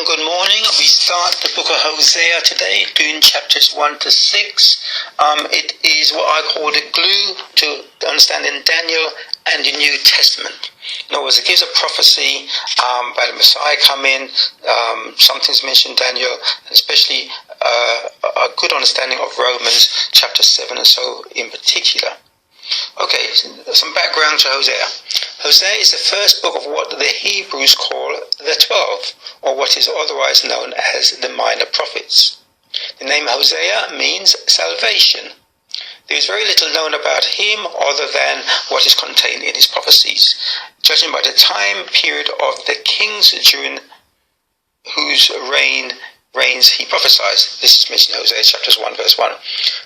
good morning. We start the book of Hosea today, doing chapters 1 to 6. It is what I call the glue to understanding Daniel and the New Testament. In other words, it gives a prophecy by the Messiah coming. Something's mentioned Daniel, and especially a good understanding of Romans chapter 7 and so in particular. Okay, some background to Hosea. Hosea is the first book of what the Hebrews call the 12, or what is otherwise known as the minor prophets. The name Hosea means salvation. There is very little known about him other than what is contained in his prophecies, judging by the time period of the kings during whose reigns he prophesies. This is mentioned in Hosea chapters 1 verse 1.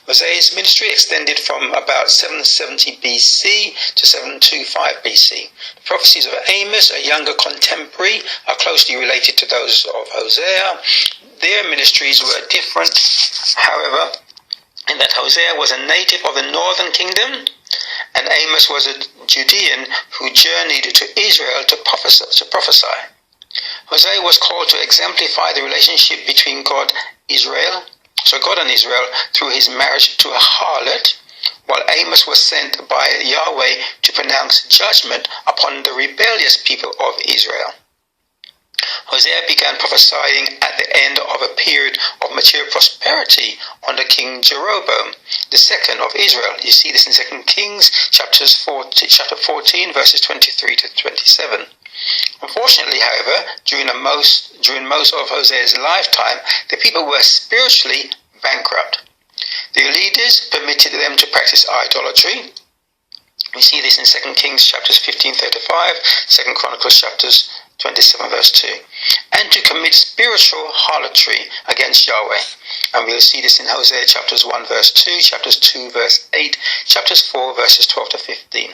Hosea's ministry extended from about 770 BC to 725 BC. The prophecies of Amos, a younger contemporary, are closely related to those of Hosea. Their ministries were different, however, in that Hosea was a native of the northern kingdom and Amos was a Judean who journeyed to Israel to prophesy. Hosea was called to exemplify the relationship between God and Israel through his marriage to a harlot, while Amos was sent by Yahweh to pronounce judgment upon the rebellious people of Israel. Hosea began prophesying at the end of a period of material prosperity under King Jeroboam, the second of Israel. You see this in 2 Kings chapter 14 verses 23 to 27. Unfortunately, however, during most of Hosea's lifetime, the people were spiritually bankrupt. Their leaders permitted them to practice idolatry. We see this in 2 Kings chapters 15:35, 2 Chronicles chapters 27 verse 2, and to commit spiritual harlotry against Yahweh. And we'll see this in Hosea chapters 1 verse 2, chapters 2 verse 8, chapters 4 verses 12 to 15.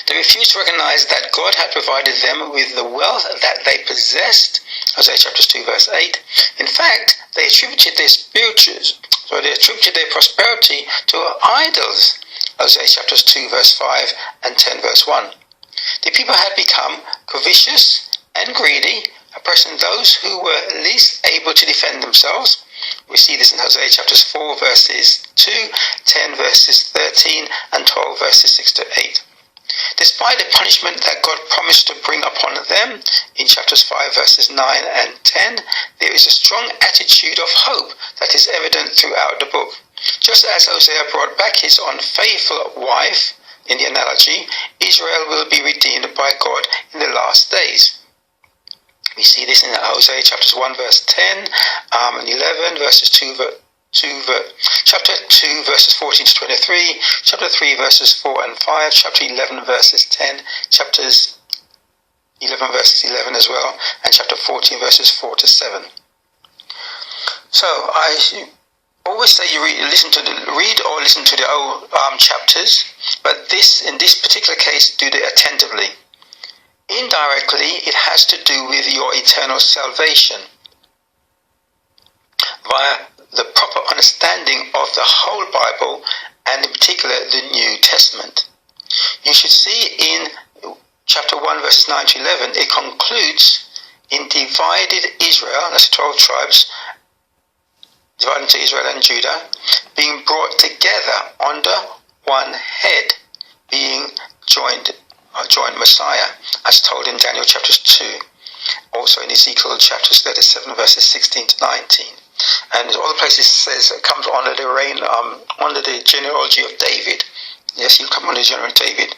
They refused to recognize that God had provided them with the wealth that they possessed, Hosea chapters 2 verse 8. In fact, they attributed their prosperity to idols, Hosea chapters 2 verse 5 and 10 verse 1. The people had become covetous and greedy, oppressing those who were least able to defend themselves. We see this in Hosea chapters 4 verses 2, 10 verses 13 and 12 verses 6 to 8. Despite the punishment that God promised to bring upon them in chapters 5 verses 9 and 10, there is a strong attitude of hope that is evident throughout the book. Just as Hosea brought back his unfaithful wife, in the analogy, Israel will be redeemed by God in the last days. We see this in Hosea chapters 1 verse 10 and 11, verses 2 chapter 2 verses 14 to 23, chapter 3 verses 4 and 5, chapter 11 verses 10, chapters 11 verses 11 as well, and chapter 14 verses 4 to 7. So I always say you read or listen to the old chapters, but in this particular case, do it attentively. Indirectly, it has to do with your eternal salvation via the proper understanding of the whole Bible, and in particular the New Testament. You should see in chapter 1 verses 9 to 11, it concludes in divided Israel, that's 12 tribes, divided into Israel and Judah, being brought together under one head, being joined Messiah, as told in Daniel chapters 2, also in Ezekiel chapters 37 verses 16 to 19. And in other places it says it comes under the reign, under the genealogy of David. Yes, he'll come under the genealogy of David.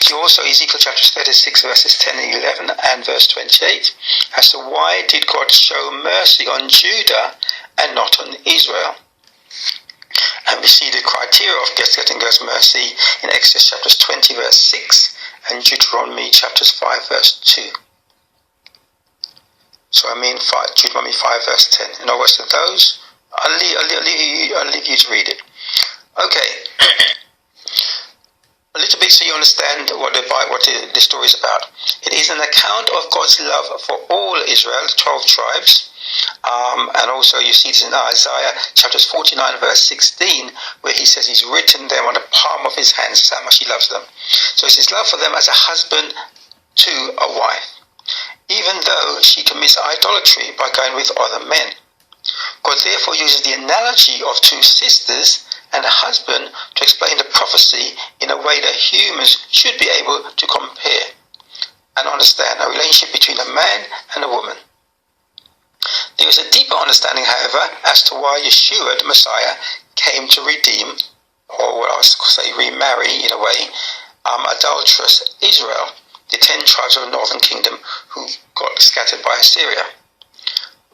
See also Ezekiel chapters 36 verses 10 and 11 and verse 28 as to why did God show mercy on Judah and not on Israel. And we see the criteria of getting God's mercy in Exodus chapters 20 verse 6 and Deuteronomy chapters 5 verse 2. So Deuteronomy 5 verse 10. In other words, to those, I'll leave you to read it. Okay. A little bit so you understand what the story is about. It is an account of God's love for all Israel, the 12 tribes. And also you see this in Isaiah chapters 49 verse 16, where he says he's written them on the palm of his hands. That's how much he loves them. So it's his love for them as a husband to a wife. even though she commits idolatry by going with other men. God therefore uses the analogy of two sisters and a husband to explain the prophecy in a way that humans should be able to compare and understand a relationship between a man and a woman. There is a deeper understanding, however, as to why Yeshua, the Messiah, came to redeem, or what I would say remarry in a way, adulterous Israel, the 10 tribes of the northern kingdom who got scattered by Assyria.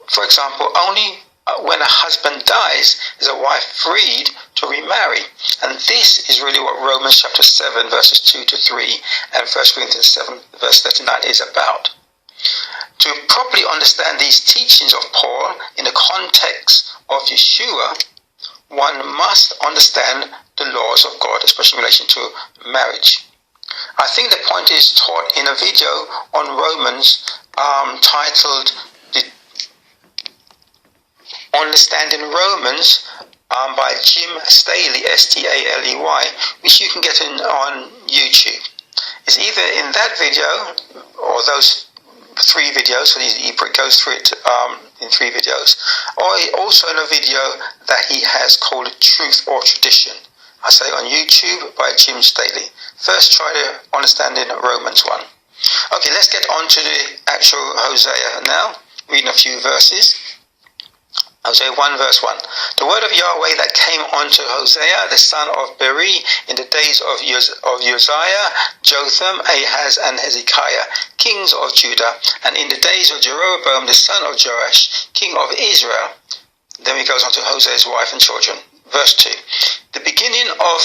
For example, only when a husband dies is a wife freed to remarry. And this is really what Romans chapter 7 verses 2 to 3 and 1 Corinthians 7 verse 39 is about. To properly understand these teachings of Paul in the context of Yeshua, one must understand the laws of God, especially in relation to marriage. I think the point is taught in a video on Romans titled Understanding Romans by Jim Staley, Staley, which you can get on YouTube. It's either in that video or those 3 videos, so he goes through it in 3 videos, or also in a video that he has called Truth or Tradition. I say on YouTube by Jim Staley. First try to understand in Romans 1. Okay, let's get on to the actual Hosea now, reading a few verses. Hosea 1 verse 1. The word of Yahweh that came unto Hosea, the son of Beri, in the days of Uzziah, Jotham, Ahaz, and Hezekiah, kings of Judah, and in the days of Jeroboam, the son of Joash, king of Israel. Then he goes on to Hosea's wife and children. Verse 2. The beginning of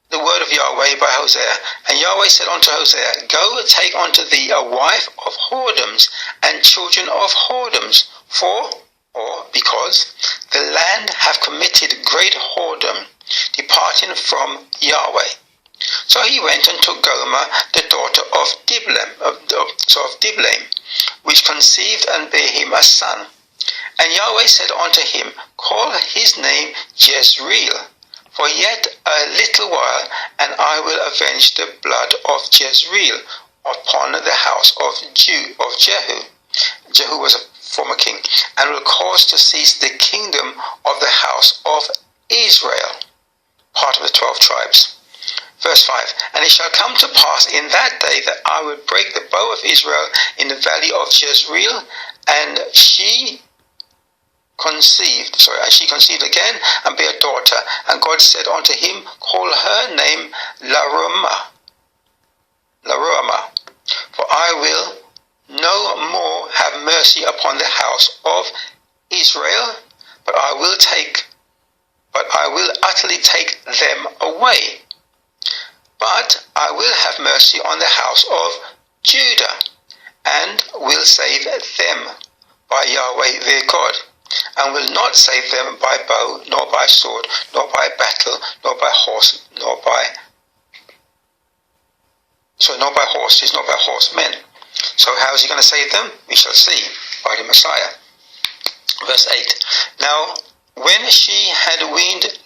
the word of Yahweh by Hosea. And Yahweh said unto Hosea, Go take unto thee a wife of whoredoms, and children of whoredoms, because the land hath committed great whoredom, departing from Yahweh. So he went and took Gomer, the daughter of Diblaim, which conceived and bare him a son. And Yahweh said unto him, Call his name Jezreel, for yet a little while, and I will avenge the blood of Jezreel upon the house of Jehu. Jehu was a former king, and will cause to cease the kingdom of the house of Israel, part of the 12 tribes. Verse 5, And it shall come to pass in that day that I will break the bow of Israel in the valley of Jezreel, and she conceived again, and bare a daughter. And God said unto him, Call her name Laruama, for I will no more have mercy upon the house of Israel, but I will utterly take them away. But I will have mercy on the house of Judah, and will save them by Yahweh their God, and will not save them by bow, nor by sword, nor by battle, nor by horses, nor by horsemen. So how is he going to save them? We shall see by the Messiah. Verse 8. Now, when she had weaned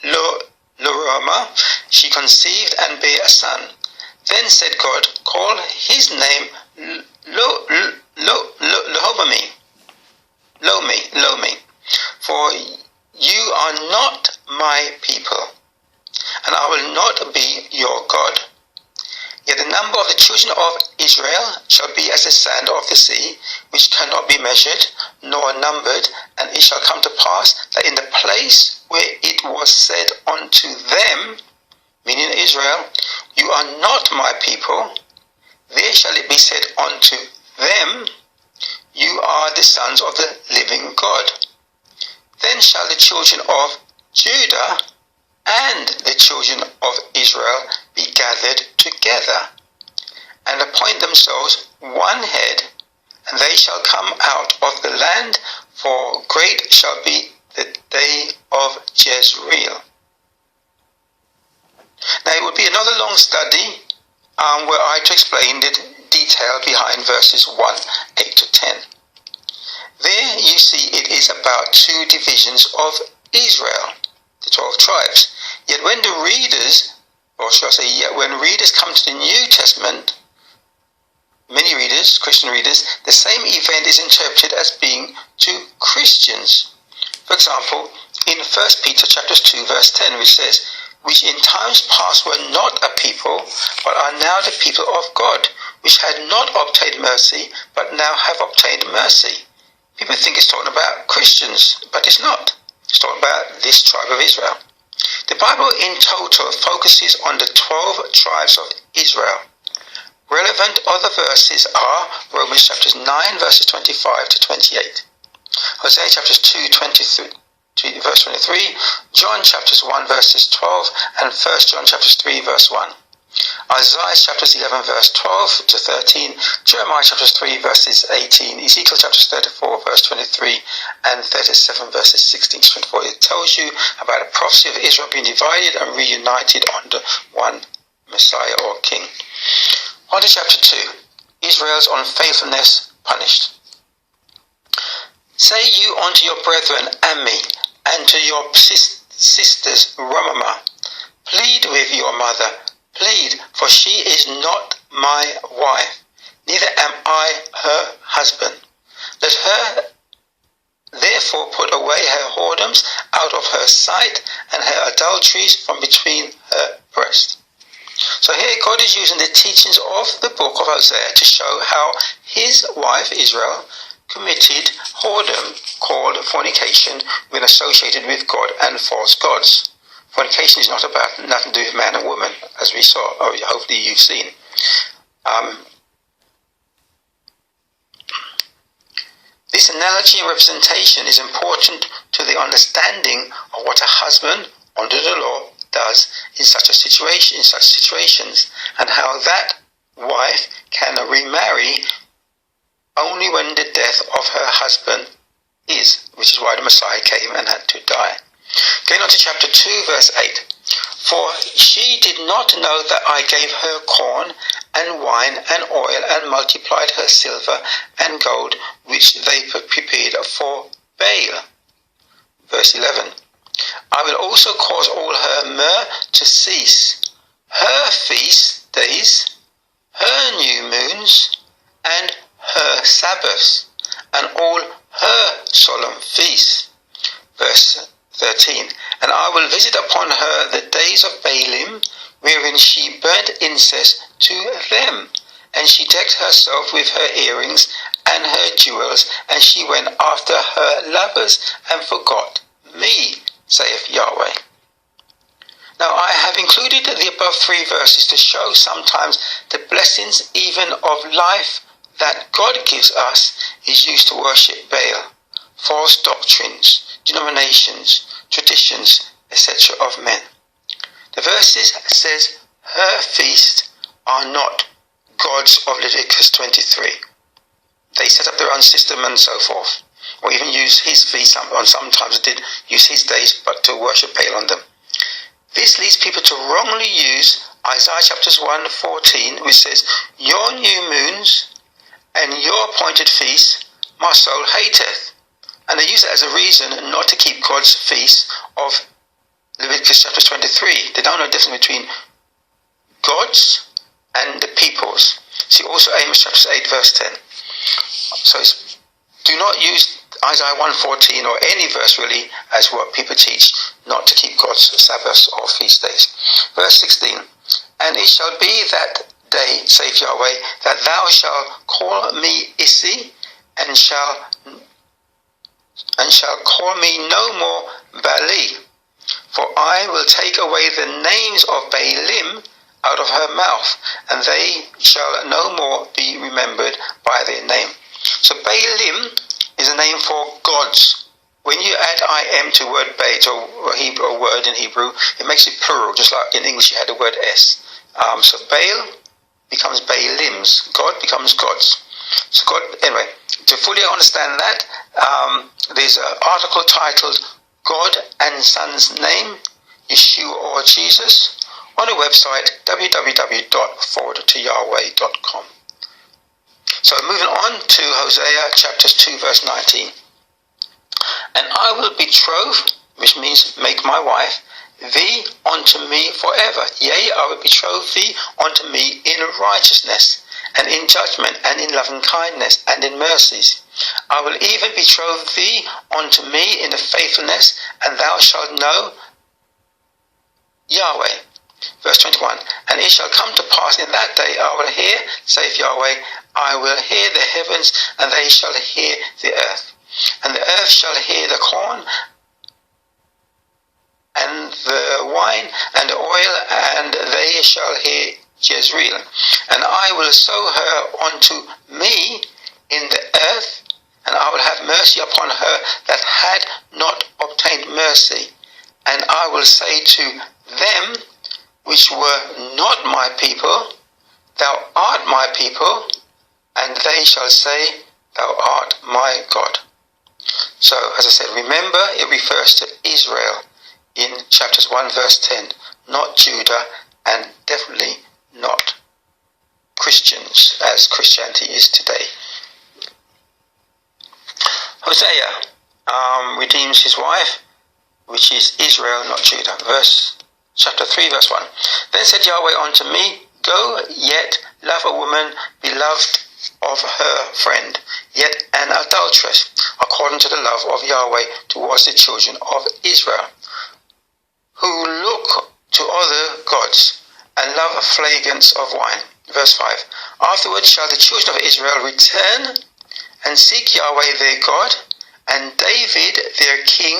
Laruama, she conceived and bare a son. Then said God, Call his name Lomi, for you are not my people, and I will not be your God. Yet the number of the children of Israel shall be as the sand of the sea, which cannot be measured, nor numbered. And it shall come to pass that in the place where it was said unto them, meaning Israel, You are not my people, there shall it be said unto them, You are the sons of the living God. Then shall the children of Judah and the children of Israel be gathered together, and appoint themselves one head, and they shall come out of the land, for great shall be the day of Jezreel. Now it would be another long study were I to explain the detail behind verses 1, 8 to 10. There you see it is about 2 divisions of Israel, the 12 tribes. Yet when the readers, or shall I say, when readers come to the New Testament, many readers, Christian readers, the same event is interpreted as being to Christians. For example, in 1 Peter chapter 2 verse 10, which says, which in times past were not a people, but are now the people of God, which had not obtained mercy, but now have obtained mercy. People think it's talking about Christians, but it's not. It's talking about this tribe of Israel. The Bible in total focuses on the 12 tribes of Israel. Relevant other verses are Romans chapters 9 verses 25 to 28, Hosea chapters 2 verse 23, John chapters 1 verses 12, and 1 John chapters 3 verse 1. Isaiah chapters 11 verse 12 to 13, Jeremiah chapters 3 verses 18, Ezekiel chapters 34 verse 23, and 37 verses 16 to 24. It tells you about the prophecy of Israel being divided and reunited under one Messiah or King. On to chapter 2, Israel's unfaithfulness punished. Say you unto your brethren Ammi, and to your sisters Romamah, plead with your mother, plead, for she is not my wife, neither am I her husband. Let her therefore put away her whoredoms out of her sight, and her adulteries from between her breasts. So here God is using the teachings of the book of Hosea to show how his wife Israel committed whoredom called fornication when associated with God and false gods. Fornication is not about nothing to do with man and woman, as we saw, or hopefully you've seen. This analogy and representation is important to the understanding of what a husband under the law does in such situations, and how that wife can remarry only when the death of her husband is, which is why the Messiah came and had to die. Going on to chapter 2 verse 8. For she did not know that I gave her corn and wine and oil and multiplied her silver and gold, which they prepared for Baal. Verse 11. I will also cause all her myrrh to cease, her feast days, her new moons, and her Sabbaths, and all her solemn feasts. Verse 13. And I will visit upon her the days of Baalim, wherein she burnt incense to them, and she decked herself with her earrings and her jewels, and she went after her lovers, and forgot me, saith Yahweh. Now I have included the above 3 verses to show sometimes the blessings even of life that God gives us is used to worship Baal, false doctrines, denominations, traditions, etc. of men. The verses says her feasts are not gods of Leviticus 23. They set up their own system and so forth, or even use his feasts, and sometimes did use his days, but to worship Baal on them. This leads people to wrongly use Isaiah chapters 1:14, which says, your new moons and your appointed feasts my soul hateth. And they use it as a reason not to keep God's feasts of Leviticus chapter 23. They don't know the difference between God's and the people's. See also Amos chapter 8 verse 10. So do not use Isaiah 1:14 or any verse really as what people teach, not to keep God's Sabbaths or feast days. Verse 16. And it shall be that day, saith Yahweh, that thou shalt call me Issi, and shall call me no more Baali. For I will take away the names of Baalim out of her mouth, and they shall no more be remembered by their name. So Baalim is a name for gods. When you add I-M to word Bait, or Hebrew, or word in Hebrew, it makes it plural, just like in English you had the word S. So Baal becomes Baalims, God becomes gods. So God, anyway, to fully understand that, there's an article titled God and Son's Name, Yeshua or Jesus, on the website www.forwardtoyahweh.com. So moving on to Hosea chapters 2 verse 19. And I will betroth, which means make my wife, thee unto me forever. Yea, I will betroth thee unto me in righteousness, and in judgment, and in loving kindness, and in mercies. I will even betroth thee unto me in the faithfulness, and thou shalt know Yahweh. Verse 21, and it shall come to pass in that day I will hear, saith Yahweh, I will hear the heavens, and they shall hear the earth. And the earth shall hear the corn, and the wine, and the oil, and they shall hear Jezreel. And I will sow her unto me in the earth, and I will have mercy upon her that had not obtained mercy. And I will say to them which were not my people, thou art my people, and they shall say, thou art my God. So, as I said, remember it refers to Israel in chapters 1 verse 10, not Judah, and definitely not Christians as Christianity is today. Hosea redeems his wife, which is Israel, not Judah. Chapter 3 verse 1. Then said Yahweh unto me, go yet love a woman beloved of her friend, yet an adulteress, according to the love of Yahweh towards the children of Israel, who look to other gods and love flagons of wine. Verse 5. Afterward shall the children of Israel return and seek Yahweh their God, and David their king,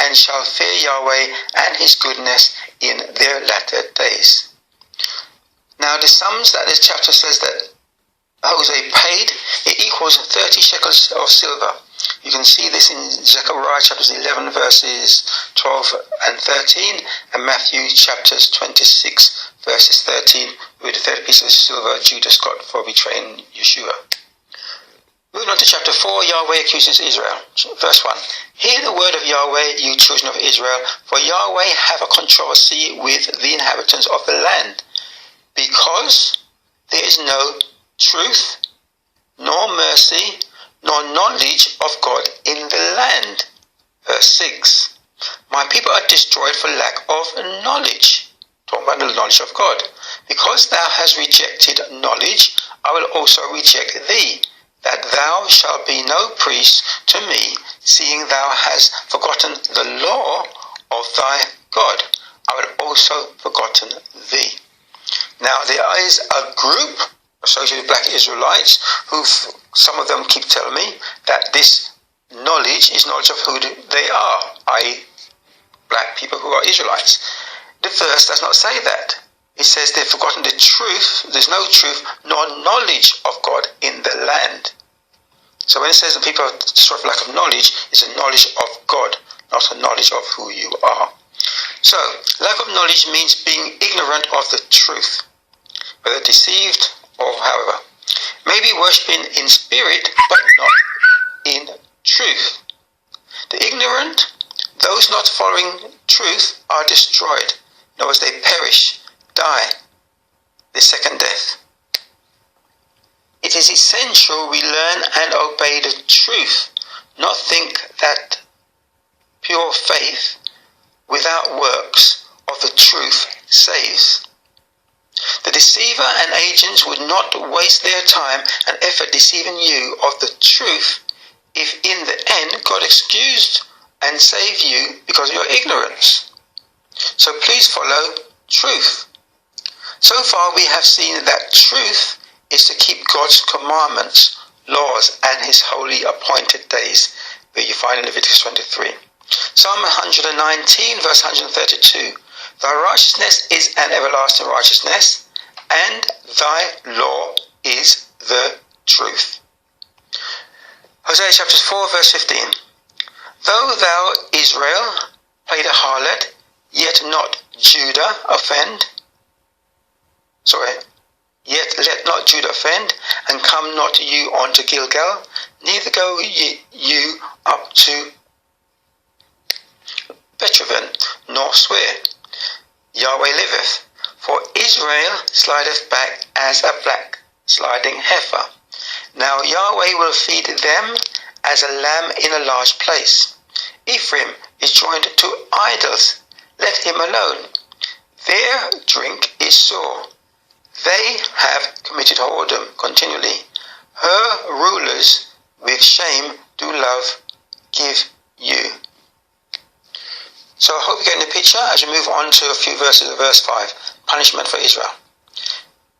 and shall fear Yahweh and his goodness in their latter days. Now the sums that this chapter says that Hosea paid, it equals 30 shekels of silver. You can see this in Zechariah chapters 11 verses 12 and 13, and Matthew chapters 26 verses 13, with the 30 pieces of silver Judas got for betraying Yeshua. Moving on to chapter 4, Yahweh accuses Israel. Verse 1. Hear the word of Yahweh, you children of Israel, for Yahweh have a controversy with the inhabitants of the land, because there is no truth, nor mercy, nor knowledge of God in the land. Verse 6. My people are destroyed for lack of knowledge. Talking about the knowledge of God. Because thou hast rejected knowledge, I will also reject thee, that thou shalt be no priest to me, seeing thou hast forgotten the law of thy God. I will also forgotten thee. Now there is a group associated with black Israelites who, some of them keep telling me that this knowledge is knowledge of who they are, i.e. black people who are Israelites. The verse does not say that. It says they've forgotten the truth. There's no truth nor knowledge of God in the land. So when it says that people are destroyed for lack of knowledge, it's a knowledge of God, not a knowledge of who you are. So, lack of knowledge means being ignorant of the truth, whether deceived or however. Maybe worshipping in spirit, but not in truth. The ignorant, those not following truth, are destroyed. In other words, they perish, die, the second death. It is essential we learn and obey the truth, not think that pure faith without works of the truth saves. The deceiver and agents would not waste their time and effort deceiving you of the truth if in the end God excused and saved you because of your ignorance. So please follow truth. So far we have seen that truth is to keep God's commandments, laws, and his holy appointed days, where you find in Leviticus 23. Psalm 119 verse 132. Thy righteousness is an everlasting righteousness, and thy law is the truth. Hosea chapter 4 verse 15. Though thou, Israel, played a harlot, yet not Judah offend. Yet let not Judah offend, and come not you unto Gilgal, neither go you up to Bethaven, nor swear. Yahweh liveth, for Israel slideth back as a black sliding heifer. Now Yahweh will feed them as a lamb in a large place. Ephraim is joined to idols, let him alone. Their drink is sore. They have committed whoredom continually. Her rulers with shame do love give you. So I hope you get in the picture as we move on to a few verses of verse 5. Punishment for Israel.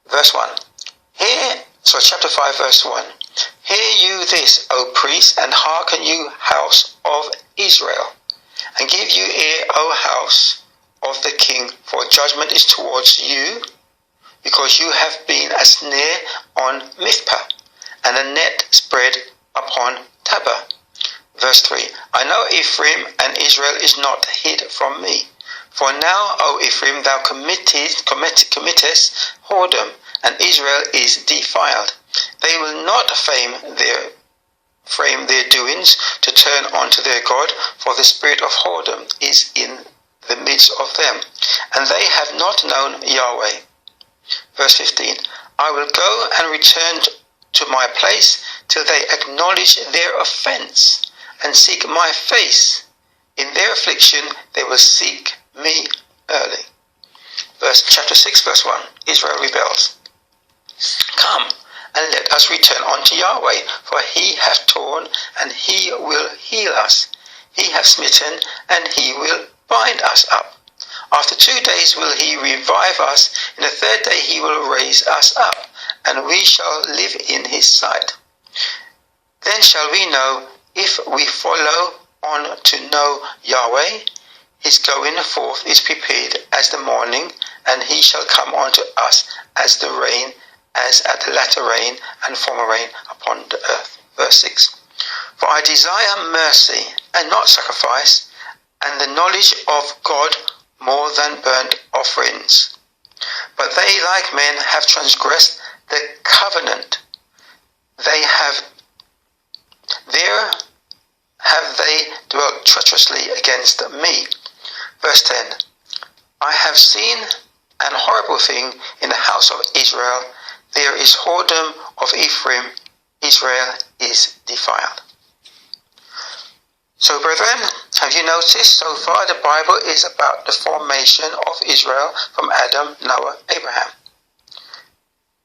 Verse 1. Chapter 5 verse 1. Hear you this, O priests, and hearken you house of Israel. And give you ear, O house of the king, for judgment is towards you, because you have been a snare on Mizpah, and a net spread upon Tabor. Verse 3. I know Ephraim and Israel is not hid from me. For now, O Ephraim, thou committest whoredom, and Israel is defiled. They will not frame their doings to turn unto their God, for the spirit of whoredom is in the midst of them, and they have not known Yahweh. Verse 15. I will go and return to my place till they acknowledge their offense and seek my face. In their affliction they will seek me early. Chapter 6 verse 1. Israel rebels. Come, and let us return unto Yahweh, for he hath torn, and he will heal us. He hath smitten, and he will bind us up. After 2 days will he revive us. In the 3rd day he will raise us up, and we shall live in his sight. Then shall we know, if we follow on to know Yahweh. His going forth is prepared as the morning, and he shall come unto us as the rain, as at the latter rain and former rain upon the earth. Verse 6. For I desire mercy and not sacrifice, and the knowledge of God more than burnt offerings. But they, like men, have transgressed the covenant. There have they dwelt treacherously against me. Verse 10. I have seen an horrible thing in the house of Israel. There is whoredom of Ephraim. Israel is defiled. So, brethren, have you noticed so far the Bible is about the formation of Israel from Adam, Noah, Abraham.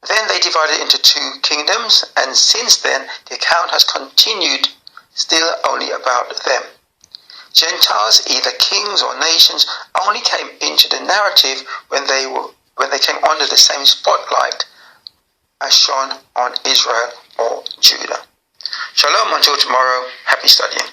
Then they divided into 2 kingdoms, and since then the account has continued still only about them. Gentiles, either kings or nations, only came into the narrative when they came under the same spotlight as shone on Israel or Judah. Shalom until tomorrow. Happy studying.